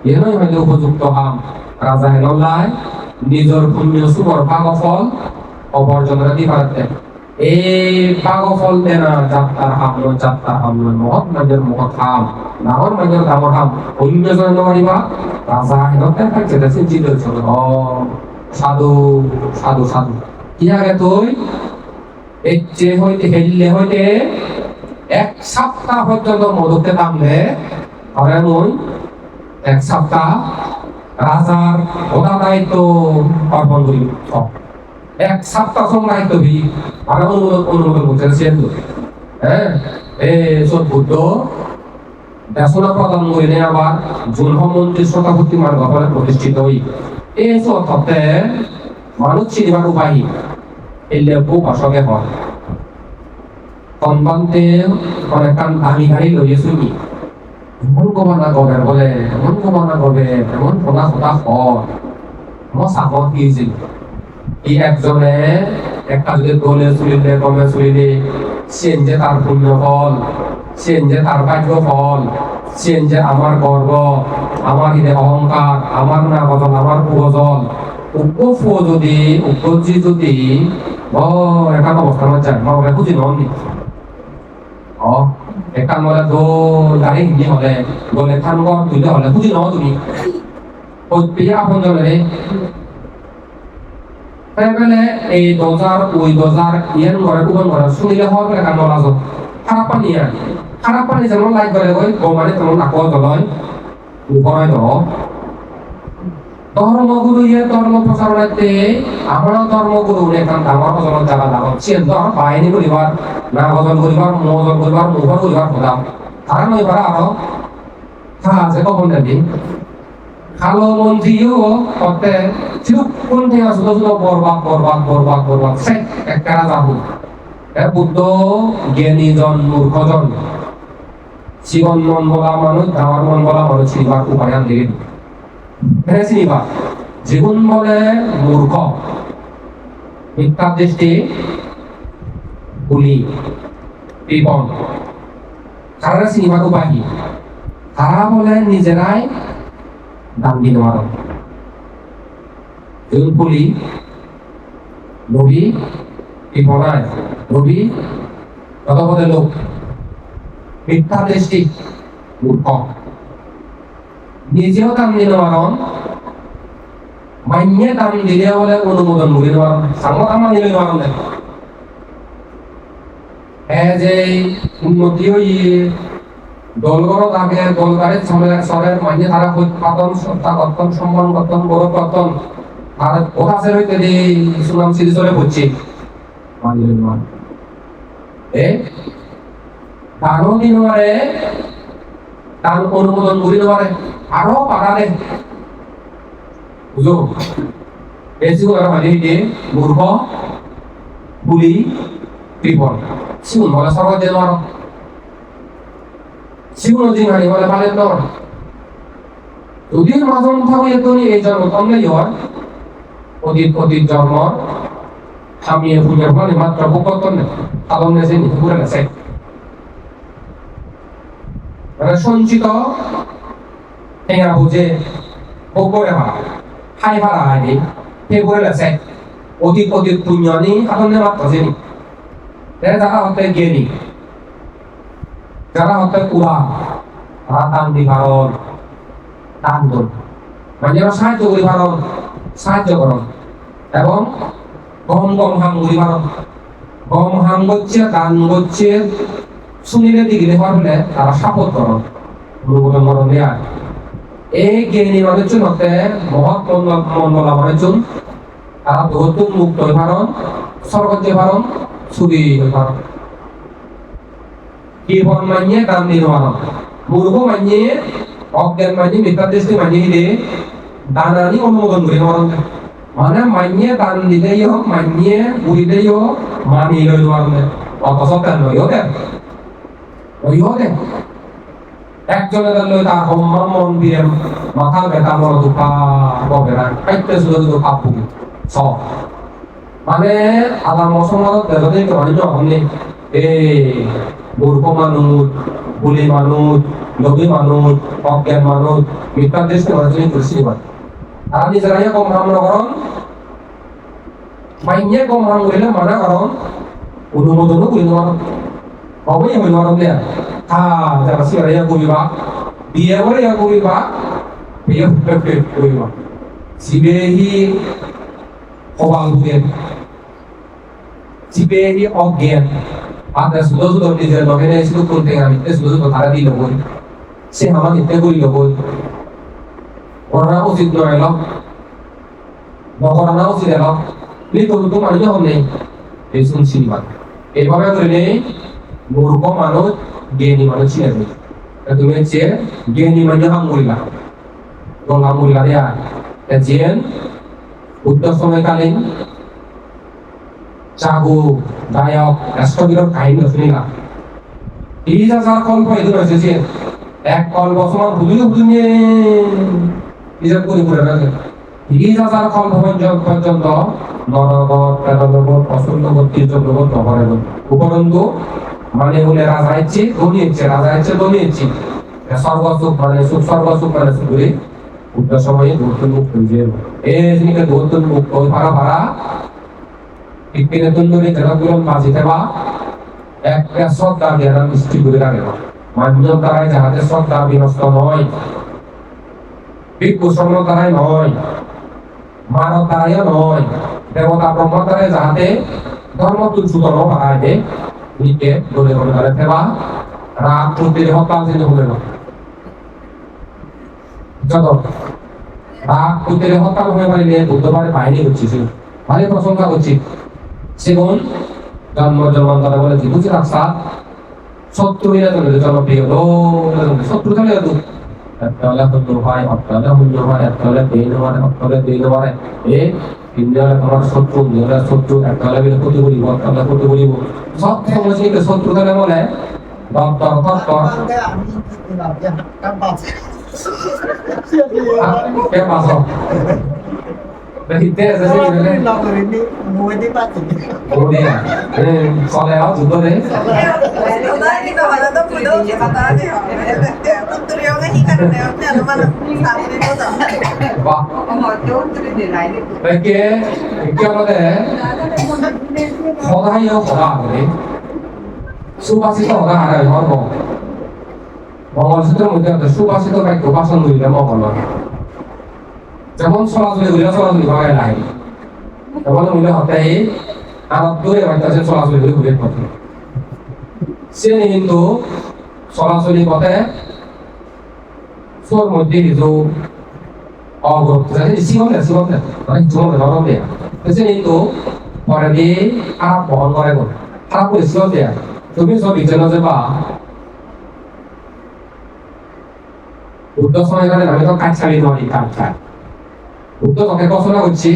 ইহেন হইলে উপযুক্ত হাম রাজা হেনল্লাই নিজের পুণ্য সুবর পাগফল অবর্জনরা দি পারতে এই পাগফল দেনা যাত্রার হামলো মহৎ মাঝের মহৎ হাম ডাঙর মাঝের ডাঙর হাম অন্য জন মারিবা রাজা হেনতে থাকছে চিন্তিত হয়েছিল সাধু সাধু সাধু কি আগে তুই এচ্ছে হইতে হেললে হইতে এক সপ্তাহ পর্যন্ত মধুকে দামলে আরে মই এক সপ্তাহ রাজার ওটা দায়িত্ব অর্পণ করি এক সপ্তাহ সময় দায়িত্ব ভি আর অনুমোদন করছেন হ্যাঁ এই সব বুদ্ধ দেশনা প্রদান করিলে আবার জুলহমন্ত্রী শতাপতি মার্গ ফলে প্রতিষ্ঠিত হই এই সব তত্ত্বে মানুষ চিনিবার উপায় এলে উপাসকে হয় সম্বন্ধে অনেকক্ষণ দামি গাড়ি লইয়ে শুনি এমন কমানা গবের বলে এমন কমানা গবে এমন ফোনা ফোটা হয় আমার সাহস দিয়েছিল এই একজনে একটা যদি দলে চুলিলে কমে চুলিলে সেন যে তার পুণ্য ফল সেন যে তার ভাগ্য ফল সেন যে আমার গর্ব আমার হৃদে অহংকার আমার না বদল আমার পুজল উপফু যদি উপজি যদি একটা অবস্থান যায় মা বলে বুঝি ননি একটা মনে গাড়ি হিন্দি হলে গলে থান গর তুলে হলে বুঝি ন তুমি ওই পেয়ে আপন জনে বেলে এই দজার ওই দজার ইয়েন ঘরে কুবন ঘরে শুনিলে হয় বলে কান নলাজ খারাপ পানি আর খারাপ পানি যেমন লাইট করে গই মানে তেমন নাকো জলয় উপরে দ ধর্মগুরু ধর্ম প্রচারণাতে আমরা ধর্মগুরু এখন ডাঙর হজল জায়গা ডাঙর সে ধর বাহিনী করিবার না হজল করিবার মজল করিবার মুখর করিবার খোদাম কারণ এবার আরো সাহায্যে কখন দেবি খালো মন্ত্রীও করতে চিরক্ষণ থেকে শুধু শুধু বরবাদ সে একটা যাবো বুদ্ধ জ্ঞানী জন মূর্খ জন জীবন মন বলা মানুষ গাঁৱৰ মন বলা মানুষ চিনিবার উপায়ান দিয়ে এনে চিনিবা জীবন বলে মূর্খ মিথ্যা দৃষ্টি বুলি কৃপণ তারা চিনিবার উপায় কি তারা বলে নিজেরাই দাম দিতে পারো যেমন বলি নবী কৃপণায় নবী ততপদে লোক মিথ্যা দৃষ্টি মূর্খ নিজেও দাম দিতে পারো মাইনে দাম দিলে বলে অনুমোদন করিতে পারো সামত আমার নিলে পারো না যে উন্নতি হই দলগত আগে দলগারে সরের মাইনে তারা পাতন সত্তা কর্তন সম্মান কর্তন গৌরব কর্তন আর ওখাসের হইতে যে সুনাম সিদ্ধি চলে পড়ছে মানিলে নয় দানও দিন পারে দান অনুমোদন করিতে পারে আরো পারারে বুঝো বেশি করে মানে যে মূর্খ বুলি কৃপণ সিগুন বলে সর্বত যেন আরো সিগুন দিন হানি বলে পালেন নয় যদিও মাঝন থাকো এতনি এই জন্ম তমলেই হয় অতীত জন্ম থামিয়ে ফুলের মানে মাত্র ভোগতন তালন নেছে নিতে ঘুরে গেছে মানে সঞ্চিত টেঙা বুঝে ভোগ করে খাই ভাড়া হয়নি সে ঘুরে গেছে অতীত পুণ্যনি তালনে মাত্র জেনি যারা হতে জ্ঞানী যারা হতে উড়া তারা দান দিবারণ দান দন মানে সাহায্য করিবারণ সাহায্য করণ এবং গম হাম করিবারণ গম হাম করছে দান করছে শুনিলে দিগিলে পারলে তারা সাপোর্ট করণ অনুমোদন করণ দেয়া এই জ্ঞানী মানুষজন হতে মহৎ মন্ডলা মানুষজন তারা বহুত মুক্ত হয়ে পারণ স্বর্গত যে পারণ ছুরি হয়ে পারণ কৃপণ মানিয়ে দান দিতে পারণ মূর্খ মানিয়ে অজ্ঞান মানিয়ে মিথ্যা দৃষ্টি মানিয়ে দানানি অনুমোদন করিতে পারণ মানে মানিয়ে দান দিলেই হোক মানিয়ে বুড়িলেই হোক মানি লই পারণ অথচ তেন লইও দেন একজনের লই তার সম্মান মন্দিরে মাথা ব্যথা মন দুঃখা ববেরা খাইতে শুধু পাপু সব মানে আলাম সমাজত দেবতে মানে যখনই মূর্খ মানুষ বুলি মানুষ লোভী মানুষ অজ্ঞান মানুষ মিথ্যা দৃষ্টি মানুষের দৃষ্টি পায় তারা নিজেরাই কম হাম নকরণ মাইনে কম হাম করিলে মানা করণ অনুমোদনও করিতে পারণ হবেই হইল পারণ দেয়া যারা সিরাইয়া করিবা বিয়ে করে করিবা বিয়ে করিবা শিবেহি অবাল বুঝেন শিবেহি অজ্ঞান আদা শুধু নিজের লগে নেই শুধু করতে আমি শুধু তারা দিল বই সে আমার নিতে করিল বই করোনা উচিত নয় এলো করোনা উচিত এলো তো মানুষ যখন নেই এই শুনছি এইভাবে করে মূর্খ মানুষ জ্ঞানী মানুষ ছিলেন তুমি হচ্ছে জ্ঞানী মানুষ হাম মরিলা গঙ্গা মরিলা দেয়া জেন উত্তর সময়কালীন চাগু গায়ক রাষ্ট্রবিরোধ কাহিনী শুনিলা 30,000 কল্প এদিন হয়েছে এক কল্প সমান হুদুনিয়ে নিজের করে ঘুরে গেছে 30,000 কল্প পর্যন্ত নরগত প্রেতলোগত অসুরলোগত তীর্থলোগত নগরের উপরন্তু মানে হলে রাজা ইচ্ছে ধনী ইচ্ছে রাজা ইচ্ছে ধনী ইচ্ছে স্বর্গসুখ মানে সুখ স্বর্গসুখ মানে সুখী উত্তর সময়ে ধূর্তন মুক্ত হয়ে এই জিনিসকে ধূর্তন মুক্ত হয়ে পারা ইপিনে তুন্দুরি জনগুলো মাঝি দেবা একটা শ্রদ্ধা জ্ঞান মিষ্টি করে রাখে মান্যর দ্বারাই যাহাতে শ্রদ্ধা বিনষ্ট নয় ভিক্ষু সংগ্রহ দ্বারাই নয় মানব দ্বারাইও নয় দেবতা ব্রহ্ম দ্বারাই যাহাতে ধর্ম তুলসুতন পারায় নিতে দলে দলে সেবা রাগ পুত্রের হত্যা যেন হলে না যত রাগ পুত্রের হত্যা হয়ে পারিলে বুদ্ধবারে বাহিনী হচ্ছে ভালো প্রশংসা করছি সেগুন জন্মান্তরে বলে যে বুঝি রাখছা শত্রু জনপ্রিয় শত্রু চলে তো একটা হলে শত্রু হয় একটা হলে শূন্য হয় একটা হলে দেই নমারে একটা হলে দেই নমারে তোমার শত্রু শত্রু একটা হলে মিলে ক্ষতি করিব একটা হলে ক্ষতি করিব সব সময় শত্রু তাহলে বলে ডক্টর কে pass Berarti saya sih ini nomor ini mau dipakai. oh dia soalnya aku juga deh Tadi kita mana tuh kudu kita tadi. Tutur yang ini kan ada mana sampai itu tuh. wah Oh, tutur di lain itu. 이렇게 하는데 허다이요 허다 그래 수바시도 허다 알아요 허고 몽골 수도 문제인데 수바시도 갈 교과서 누리려 몽골로 যেমন চলাচলি করে চলাচলি ভাবে লাগে তেমন মূল্য হতে আরব দূরে হইতেছে চলাচলি করে ঘুরে পথে সে কিন্তু চলাচলি পথে সোর মধ্যে কিছু অগ্রত জীবনে মানে জীবনে নরম দেয়া সে কিন্তু পরে দিয়ে খারাপ বহন করে খারাপ পরিস্থিতি দেয়া তুমি সব ইচ্ছা যে বা বুদ্ধ সময় গেলে আমি তো কাজ চালিয়ে দেওয়ারি কাজ উত্তর তোকে ঘোষণা করছি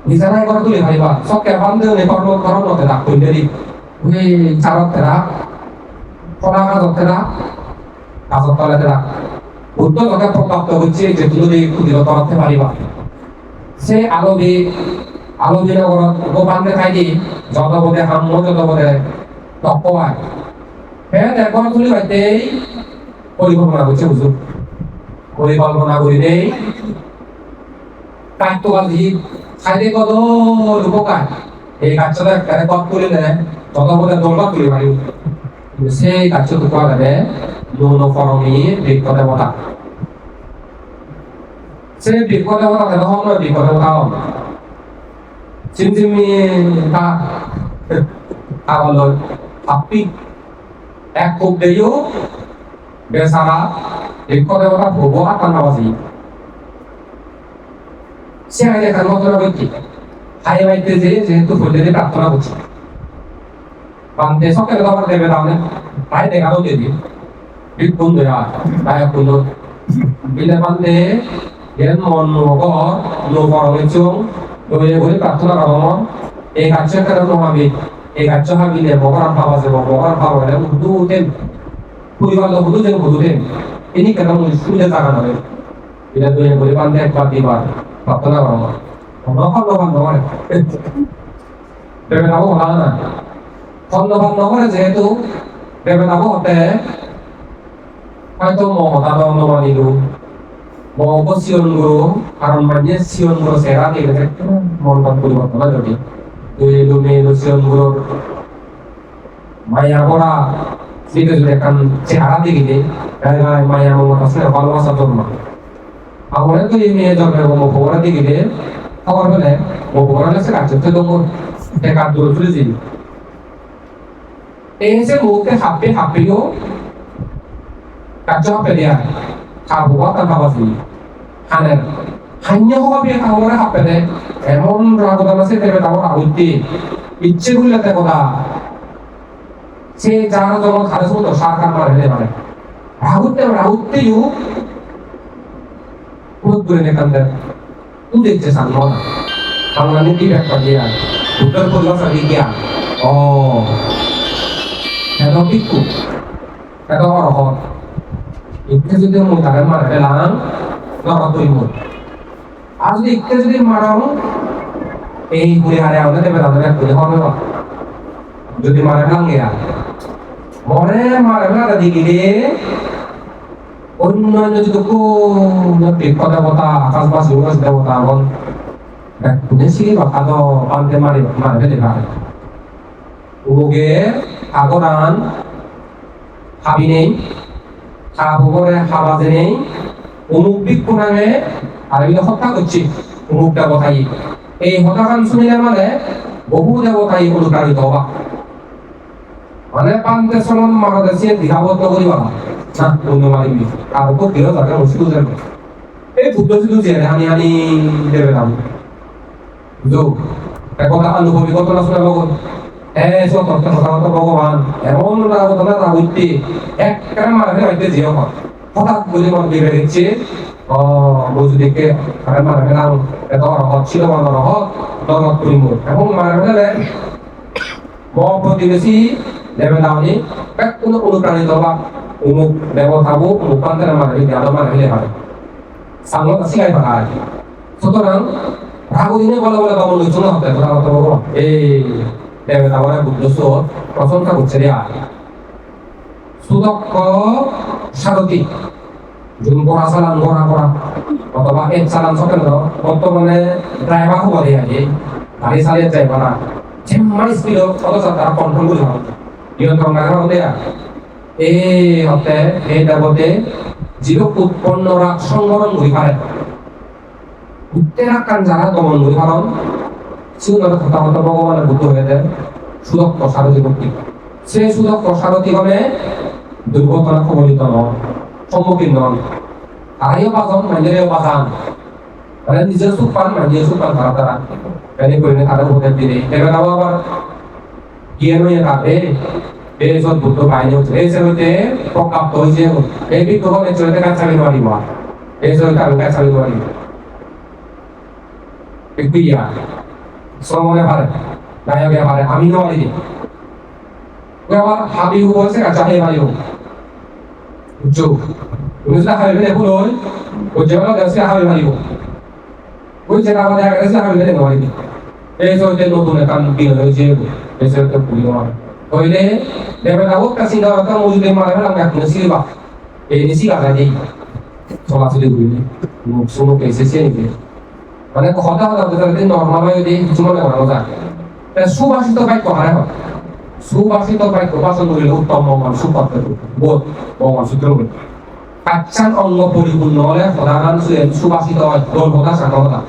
নিজেরাই করে তুলে ভাইবা সবকে বান্ধে কর্ম কর্মতে রাখ কইলেরি ওই চারতে রাখ পড়া কাজতে রাখ কাজত তলাতে রাখ উত্তর তোকে প্রাপ্ত হচ্ছে যে তুলে ক্ষুদিত করতে পারিবা সে আলো দিয়ে ও বান্ধে খাই দি যত বোধে হাম যত বোধে টক হয় হ্যাঁ এখন তুলে ভাইতেই পরিকল্পনা করছে বুঝুন পরিকল্পনা করি নেই কাটতো গাছি খাইতে কত উপকার এই গাছটা একটা কত করে দেয় যত বোধে দৌড়া তুলে পারি সেই গাছ টুকা দেবে নুন ফরমি বৃক্ষ দেবতা সেই বৃক্ষ দেবতা দেব হন বৃক্ষ দেবতা হন চিমচিমি তা আগল হাপ্পি এক খুব দেইও বেসারা বৃক্ষ দেবতা ভোগ আত্মা নাবাসী সে আগে কার মতনা ব্যক্তি হাই বাইতে যে যেহেতু ফুলদের প্রার্থনা করছে বান্ধে সকালে খাবার দেবে তাহলে তাই দেখানো যদি বিপুল দেয়া তাই কুল বিলে বান্ধে এর মন নগর লো পরমে চুং লয়ে বলে প্রার্থনা করো এই কাছে কারণ আমি এই কাছে হাবিলে মগরান পাওয়া যাবে মগরান পাওয়া গেলে উদু দেন পরিবার লোক উদু দেন ইনি কেন শুনে থাকা নয় এটা দুই বলে বান্ধে একবার দিবার প্রার্থনা করো ধন্যবাদ নগরে দেবে নাবো হলা না ধন্যবাদ নগরে যেহেতু দেবে নাবো হতে হয়তো মহতাদ অনুমানিলু মহব সিয়ন গুরু কারণ মানে সিয়ন গুরু সেরা দিয়ে মনবাদ পরিবর্তন হয় যদি দুই লুমে সিয়ন গুরুর মায়া করা সেটা যদি এখন চেহারা দিকে মায়া মমতা আছে ভালোবাসা জন্ম আমরা তো এই মেয়ে জন্মের মহবরা দিকে খবর পেলে মহবরা লাগছে কাছে তো দেখা দূরে চলে যাই এই যে মুখে হাঁপিও কাছে হাঁপে দেয়া খাবো তার খাবাসি হানের হান্য হবে খাবরে হাঁপে দে এমন রাগদান আছে দেবে তারপর আহুতি ইচ্ছে করলে দেখো না সে যারা যখন খারে শুধু সার মারে মানে রাহুতেও খুব দূরে নেকান্দের তুই দেখছে সামনে বাংলা নীতি ব্যাখ্যা দিয়া উত্তর পরিভাষা দিয়া ও এত বিক্ষু এত অরহত ইচ্ছে যদি মই তাকে মারে পেলাম নরতই মই আর যদি ইচ্ছে যদি মারাও এই ঘুরে হারে আমাদের দেবে তাদের ঘুরে হবে না যদি মারে পেলাম গিয়া মরে মারে পেলা দিকে অন্যান্য যদি কোনো বৃক্ষ দেবতা আকাশ বা সিংহ দেবতা এবং শুনেছি বাকাদ পান্তে মারে ফেলে পারে উমুকে আগরান হাবি নেই খাবরে খাবাজে নেই অমুক বৃক্ষ নামে আর এগুলো হত্যা করছি অমুক দেবতাই এই হত্যাকাণ্ড শুনিলে মানে বহু দেবতাই অনুপ্রাণিত হবা মানে পান্তে সমান মারাদেশে দিহাবত করিবা না অন্য মারিবি আর তো কেউ জায়গা মুশকিল যাবে এই বুদ্ধ শুধু যে হানি হানি দেবে নাম বুঝো কথা অনুভবী ঘটনা শোনা লগন সব কথা ভগবান এমন ঘটনা তা হইতে এক মারে হইতে যে হঠাৎ বলে মন বেড়ে গেছে বুঝু দেখে আরে মারে নাম এত রহত ছিল মন রহত দরদ করিম এবং মারে ফেলে প্রতিবেশী দেবে দাওনি কোনো অনুপ্রাণিত বা অমুক দেবতাবো অমুক পান্তের মারে আলো মারে ফেলে হয় সামনে শিখাই পারা সুতরাং রাগুদিনে বলে বলে বাবু লইছো না হতে কথা কথা বলবো এই দেবে দাওয়ারে বুদ্ধ প্রশংসা করছে রে সুদক্ষ সারথী যোন বড়া চালান গড়া করা অথবা এক চালান সকেন বর্তমানে ড্রাইভার হবো রে আগে গাড়ি চালিয়ে যাইবা না যেমন স্পিড কত তারা কন্ট্রোল করে হবে নিয়ন্ত্রণ রাখা হতে এই হতে এই দেবতে জীব উৎপন্ন রাগ সংবরণ করে পারে উত্তের আকার যারা দমন করে পারন সেগুলো কথা মতো ভগবানের বুদ্ধ হয়ে যায় সুদক্ষ সারথী ভক্তি সে সুদক্ষ সারথী হবে দুর্ঘটনা কবলিত নন সম্মুখীন নন তারাইও বাজন মাইনেরেও বাজান মানে নিজের সুখ পান মাইনের সুখ পান তারা এনে করে তারা উপদেশ দিলে এবার আবার গিয়ে নয় তাতে এই সব বুদ্ধ পাইনি হচ্ছে এই সেগুলোতে প্রকাপ্ত হয়েছে এই বিদ্যুৎ এই চলতে কাছাবি মারি মা এই চলতে আমি কাছাবি মারি একটু ইয়া শ্রমণে পারে নায়কে পারে আমি নয় দিই আবার হাবি বলছে কাছাবি মারি হোক বুঝছো তুমি সেটা হাবি ফেলে ভুল হয় ওই যেগুলো দেশে হাবি মারি হোক ওই যেটা আমাদের আগে দেশে হাবি ফেলে নয় দিই এই চলতে নতুন একটা বিয়ে হয়েছে এই চলতে পুরি নয় হইলে দেবে দাও কাছে দাও তা মজুদে মারে ফেলাম এক নসিবা এই নিসি কাটা দেই চলাচলি করিনি মুখ শুনো কেসেছে নিবে মানে কথা কথা বলতে নরমাল হয়ে দেই কিছু মনে করা যায় সুবাসিত বাক্য হারে হয় সুবাসিত বাক্য বাসন করিলে উত্তম মঙ্গল সুপাত্র বোধ মঙ্গল সূত্র কাচ্চান অঙ্গ পরিপূর্ণ হলে সদাগান সুবাসিত হয় দোল হতা সাত হতা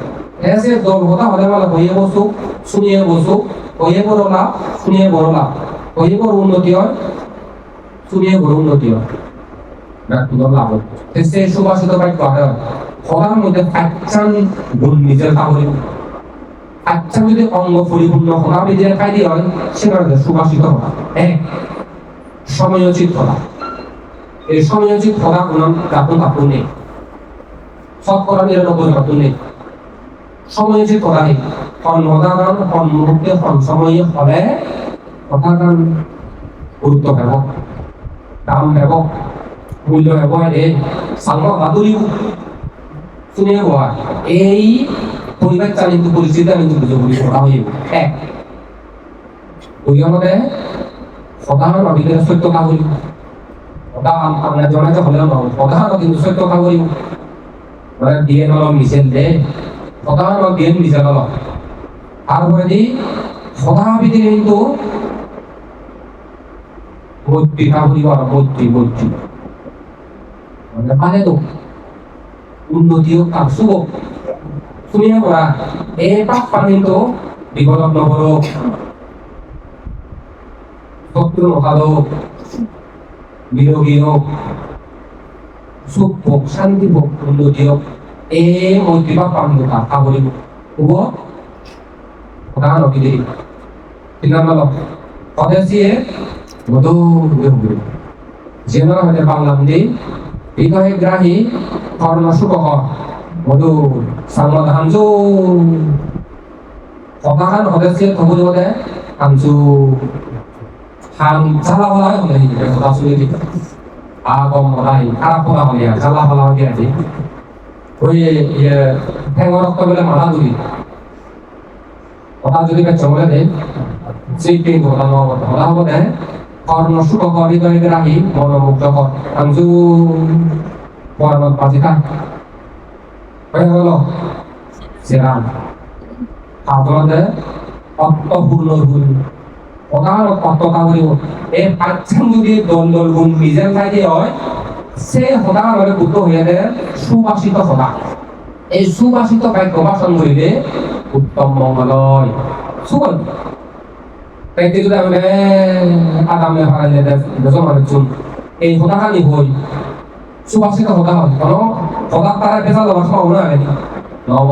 এসে দোল হতা হলে মানে হইয়ে বসু শুনিয়ে বসু হইয়ে বড় লাভ শুনিয়ে বড় লাভ হইয়ে বড় উন্নতি হয় শুনিয়ে বড় উন্নতি হয় ব্যক্তিগত লাভ হয় সে সুবাসিত বাক্য হারে হয় সদার মধ্যে কাচ্চান গুণ নিজের কামড়ে আচ্ছা যদি অঙ্গ পরিপূর্ণ হওয়া নিজের কায়দি হয় সেটা সুবাসিত হওয়া এক সময়োচিত হওয়া এই সময়োচিত হওয়া কোনো কাপড় কাপড় নেই শতকরা 99 নেই সময়োচিত হওয়া নেই অন্নদান অন্নমুক্তি সময়ে হলে কথাগান গুরুত্ব হেব দাম হেব মূল্য হেব এই সাংগ বাদুরি শুনে হওয়া এই পরিবার চালিত পরিস্থিতি আমি কিন্তু বুঝি করা হইব এক ওই আমাদের সদাহরণ অভিজ্ঞতা সত্য কথা বলিব সদা আমরা জনাতে হলেও নয় সদাহরণ কিন্তু সত্য কথা বলিব মানে দিয়ে নল মিশেল দে সদাহরণ দিয়ে মিশে নল তারপরে দি সদাবিধি কিন্তু মৈত্রী কথা বলিব আর মৈত্রী মৈত্রী মানে পালে তো উন্নতি হোক আর শুভ শুনিয়ে পড়া এই পাপ পানি তো বিপদত নহল শত্রু নকালো বিরোগী হোক সুখ হোক শান্তি হোক উন্নতি হোক এই মৈত্রী বা পান কথা খাবলিব হব কথা নকি দেই তিনার নাম অদেশিয়ে মধুর যেন হতে পারলাম দেই হৃদয়ে গ্রাহী কর্ণ সুখ মধু সাংবাদ হামজু কথাখান হদেছে থবুল বলে হামজু হাম জ্বালা বলা হয় হলে কথা শুনে দিই আগম বলাই খারাপ বলা হলে জ্বালা বলা হয়ে আছে ওই ঠেঙ্গর রক্ত বলে মাথা ধরি কথা যদি চলে দেয় সেই তিন কথা কথা বলা হবে দেয় কর্ণ সুখ হৃদয় গ্রাহী মনোমুগ্ধ কর হামজু পরানত পাচিকা হয়ে গেল সেরাম আপনাদের অর্থপূর্ণ গুণ প্রধান অর্থতা করিব এই পাঁচজন যদি দল দল গুণ নিজের কাজে হয় সে সদা মানে বুদ্ধ হয়ে যায় সুবাসিত সদা এই সুবাসিত বাক্য ভাষণ করিলে উত্তম মঙ্গলয় সুগন্ধ তাই যদি আমি আদামে হারাইলে দেশ মানুষজন এই হতাহানি হই সুবাসিত হতা হয় কোনো হতা তারা পেশা দেওয়ার সম্ভাবনা আগে নহব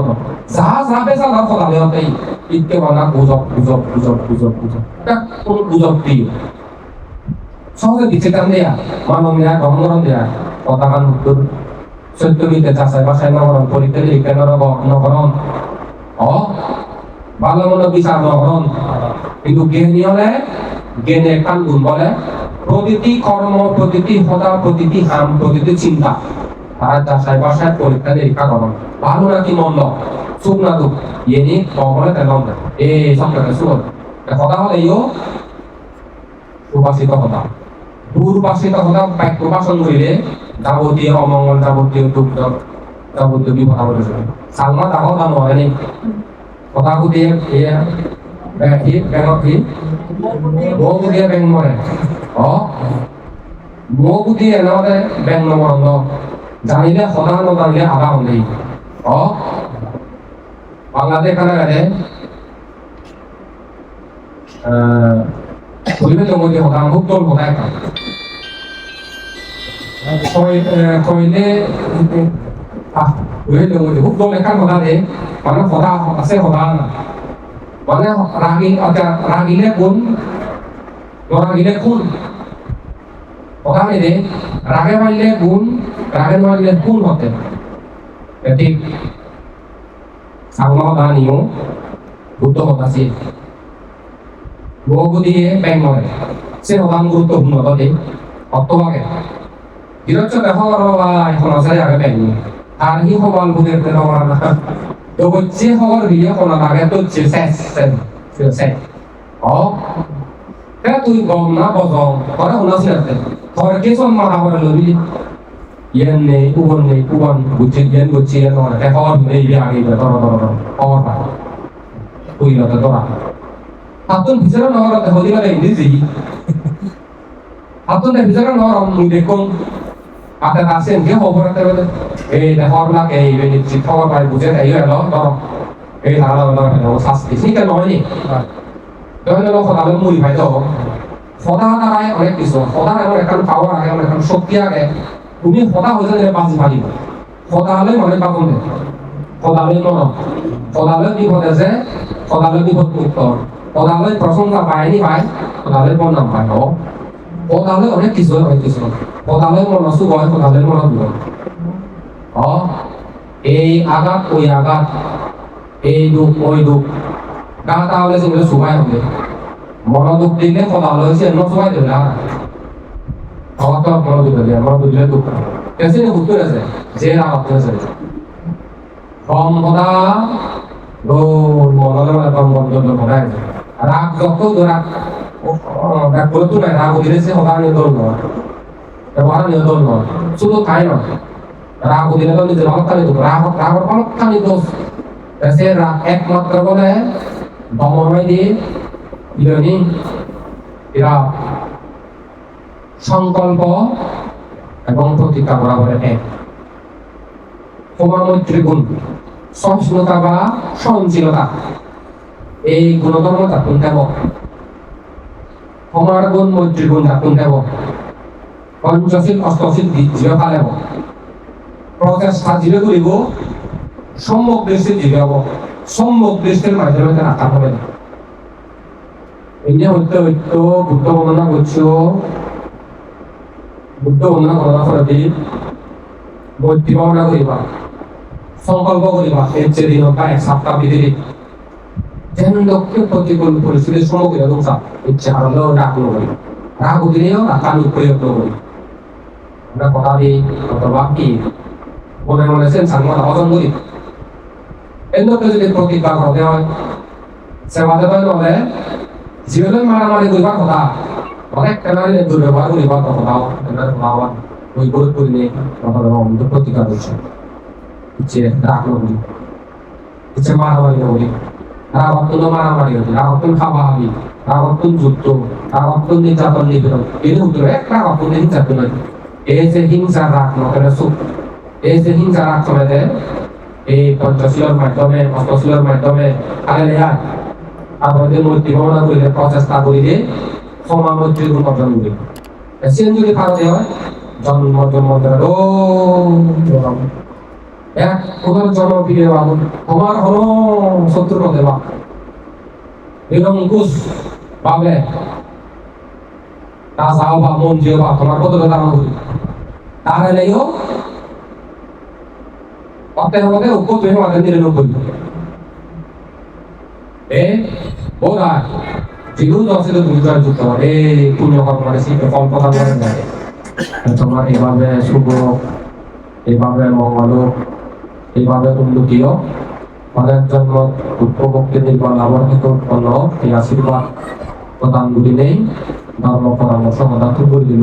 যা যা পেশা দেওয়ার হতা দেওয়াতেই ইটকে বানা গুজব গুজব গুজব গুজব গুজব এটা কোন গুজব প্রিয় সহজে বিচ্ছেদান দেয়া মানব দেয়া গ্রহণ দেয়া হতাহান উত্তর সত্যমিতে যাচাই বাসায় নগরণ পরীক্ষা নিরীক্ষা নগরণ ভালো মন্দ বিচার নগরণ কিন্তু জ্ঞানী হলে জ্ঞানের কান গুণ বলে প্রতিটি কর্ম প্রতিটি হতা প্রতিটি হাম প্রতিটি চিন্তা তারা যাচাই বাসায় পরীক্ষা নিরীক্ষা করণ ভালো নাকি মন্দ সুখ না দুঃখ ইয়ে নিয়ে কমলে তেমন এই সম্পর্কে সুখ কথা হলে ইও সুবাসিত হতা দুর্বাসিত হতা বাক্য ভাষণ করিলে যাবতীয় অমঙ্গল যাবতীয় দুঃখ যাবতীয় বিপদ আপদে সালমা তাও তা নয় কথা দিয়ে মগু দিয়ে ব্যাং মরে মগু দিয়ে নহলে ব্যাং নমরন্দ জানিলে সদা নজানিলে আধা হলেই বাংলাদেশ কানাগারে পরিবেশ মধ্যে সদান খুব তোল সদায় কাম কইলে পরিবেশ মধ্যে খুব তোল এখান সদা দে মানে সদা আছে সদা না মানে রাগিলে গুণ নরাগিলে খুন কথা নেই রাগে মারলে গুণ রাগে মারলে খুন হতে ঠিক সাংমা হতা নিও গুরুত্ব হতা সে মগু দিয়ে ব্যাং মরে সে হতাম গুরুত্বপূর্ণ হতে অর্থভাগে বিরচ্ছ দেখা করো বা এখন আসারে আগে ব্যাং আর হি সবাল বুঝে দেওয়া না তো হচ্ছে খবর দিয়ে কোনো আগে তো হচ্ছে শেষ তুই গম না বজং করে শুনাছি না তোর কিছু মাথা করে লবি ইয়েন নেই উবন বুঝছে ইয়েন বুঝছে ইয়েন নয় খবর নেই আগে খবর পাই তুই লতে তোরা হাতুন ভিতরে নহরতে হলি গেলে ইংরেজি হাতুন ভিতরে নহর মুই দেখুন আপনার আছেন কে খবর আছে বলে এই দেখর লাগে এই নিশ্চিত খবর পাই বুঝে এই হলো ধর এই ধারা শাস্তি ঠিক নয় নি তখন সদালে মুড়ি ভাই তো সদা দ্বারাই অনেক কিছু সদা এমন এখন পাওয়ার আগে এমন এখন শক্তি আগে তুমি সদা হয়েছে যে বাজি ভালিব সদা হলে মনে পাবন সদালে নরম সদালে বিপদ আছে সদালে বিপদ মুক্ত সদালে প্রশংসা পায়নি পাই সদালে বন্যাম পায় সদালে অনেক কিছু সদালে মন সুখ হয় সদালে মন দুঃখ এই আঘাত ওই আঘাত এই দুঃখ ওই দুঃখ গা তাহলে সেগুলো সুবাই হবে মনোদুখ দিলে সদালে হয়েছে এমন সুবাই দেবে আর খাওয়া তো মনোদুখ দিলে মনোদুখ দিলে দুঃখ কেসে উত্তর আছে যে রাগ হয়েছে কম কথা মনলে মানে কম বন্ধ ঘটায় রাগ যত রাগ বলতো না রাগ দিলে সে সদা নিয়ন্ত্রণ নয় ব্যবহার নিয়ন্ত্রণ নয় শুধু তাই নয় রাগ দিলে তো নিজের অলক্ষানি দোষ রাগর অলক্ষানি দোষ সে রাগ একমাত্র বলে দমনময় দিয়ে বিরোধী এরা সংকল্প এবং প্রতিজ্ঞা করা বলে এক ক্ষমামৈত্রী গুণ সহিষ্ণুতা বা সহনশীলতা এই গুণধর্ম জাতুন দেব ক্ষমার গুণ মৈত্রী গুণ জাতুন দেব পঞ্চশীল অষ্টশীল জিরো ফালেব প্রচেষ্টা জিরো করিব সম্যক দৃষ্টি জিরো হব সম্যক দৃষ্টির মাধ্যমে রাখা হবে এই যে হইতে বুদ্ধ বর্ণনা করছো বুদ্ধ বর্ণনা করার ফলে মৈত্রী ভাবনা করিবা সংকল্প করিবা এর যে দিন বা এক সপ্তাহ ভিতরে যেন লক্ষ্যে প্রতিকূল পরিস্থিতির সম্মুখীন দোষা ইচ্ছে হারলেও রাগ নকরি রাগ দিলেও রাখানি প্রয়োগ নকরি আমরা কথা দিই অথবা কি মনে মনে সেন সাংবাদ আহ্বান করি এন্দকে যদি প্রতিজ্ঞা করতে হয় সেবা দেবে নহলে জীবনে মারামারি করিবার কথা অনেক কেনারি দুর্ব্যবহার করিবার কথাও এনার ভাবা ওই বোধ করি নিয়ে কথা প্রতিজ্ঞা করছে ইচ্ছে রাগ নকরি ইচ্ছে মারামারি নকরি রাগত্তন মারামারি হচ্ছে রাগত্তন খাওয়া হাবি রাগত্তন যুদ্ধ রাগত্তন নির্যাতন নিপীড়ন এর উত্তর এক রাগত্তন নির্যাতন এই যে হিংসার রাগ নকের সুখ এই যে হিংসার রাগ চলে দেয় এই পঞ্চশীলের মাধ্যমে অষ্টশীলের মাধ্যমে আপনাদের মৈত্রী ভাবনা করিলে প্রচেষ্টা করিলে ক্ষমা মৈত্রীর গুণ অর্জন করি সেন যদি ভারতে হয় জন্ম জন্মান্তর এক তোমার জন্ম ফিরে পাবো তোমার হন শত্রু পথে বা নিরঙ্কুশ ভাবে তা যাও বা মন যেও বা তোমার কতটা দাম করি তাহলে নেইও অতএব আমাদের উপ তুমি আমাদের নিরানব্বই বোধা যেগুলো দশের দুর্গার যুক্ত এই পুণ্য কর্মের শিখে কম কথা বলে যায় তোমরা এভাবে শুভ এভাবে মঙ্গল এইভাবে উন্নতিও অনেক জন্ম উপভোক্তি নির্মাণ লাভের ক্ষেত্রে উৎপন্ন এই আশীর্বাদ প্রদানগুলি নেই ধর্ম পরামর্শ কথা করে দিল